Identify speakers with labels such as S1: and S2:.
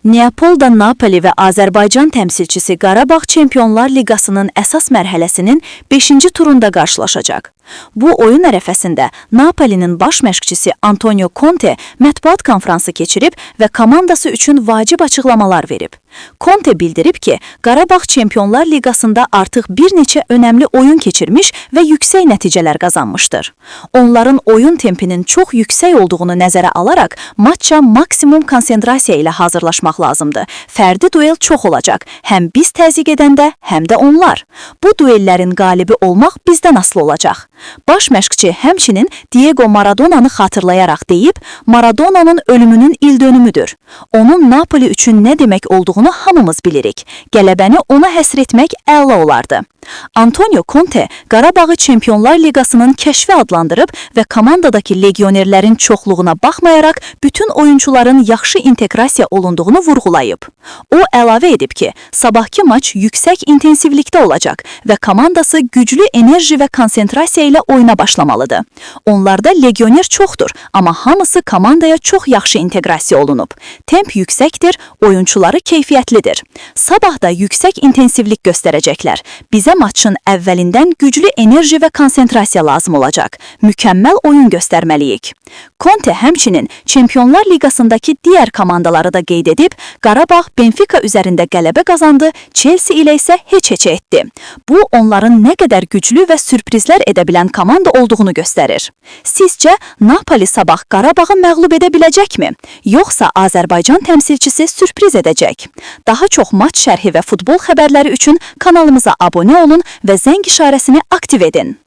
S1: Neapolda Napoli və Azərbaycan təmsilçisi Qarabağ Çempionlar Liqasının əsas mərhələsinin 5-ci turunda qarşılaşacaq. Bu oyun ərəfəsində Napolinin baş məşqçisi Antonio Conte mətbuat konfransı keçirib və komandası üçün vacib açıqlamalar verib. Conte bildirib ki, Qarabağ Çempionlar Liqasında artıq bir neçə önəmli oyun keçirmiş və yüksək nəticələr qazanmışdır. Onların oyun tempinin çox yüksək olduğunu nəzərə alaraq matça maksimum konsentrasiya ilə hazırlaşmaq lazımdır. Fərdi duel çox olacaq, həm biz təzyiq edəndə, həm də onlar. Bu duellərin qalibi olmaq bizdən asılı olacaq. Baş məşqçi həmçinin Diego Maradona'nı xatırlayaraq deyib, Maradona'nın ölümünün ildönümüdür. Onun Napoli üçün nə demək olduğunu hamımız bilirik. Qələbəni ona həsr etmək əla olardı. Antonio Conte Qarabağı Çempionlar Liqasının kəşfi adlandırıb və komandadakı legionerlərin çoxluğuna baxmayaraq bütün oyuncuların yaxşı inteqrasiya olunduğunu vurğulayıb. O əlavə edib ki, sabahki maç yüksək intensivlikdə olacaq və komandası güclü enerji və konsentrasiya ilə oyuna başlamalıdır. Onlarda legioner çoxdur, amma hamısı komandaya çox yaxşı inteqrasiya olunub. Temp yüksəkdir, oyuncuları keyfiyyətlidir. Sabah da yüksək intensivlik göstərəcəklər. Bizə maçın əvvəlindən güclü enerji və konsentrasiya lazım olacaq. Mükəmməl oyun göstərməliyik. Conte həmçinin Çempionlar Liqasındakı digər komandaları da qeyd edib, Qarabağ Benfica üzərində qələbə qazandı, Chelsea ilə isə heç-heçə etdi. Bu, onların nə qədər güclü və sürprizlər edə bilən komanda olduğunu göstərir. Sizcə, Napoli sabah Qarabağı məğlub edə biləcəkmi? Yoxsa Azərbaycan təmsilçisi sürpriz edəcək? Daha çox maç şərhi və futbol xəbərləri üçün kanalımıza abunə olun və zəng işarəsini aktiv edin.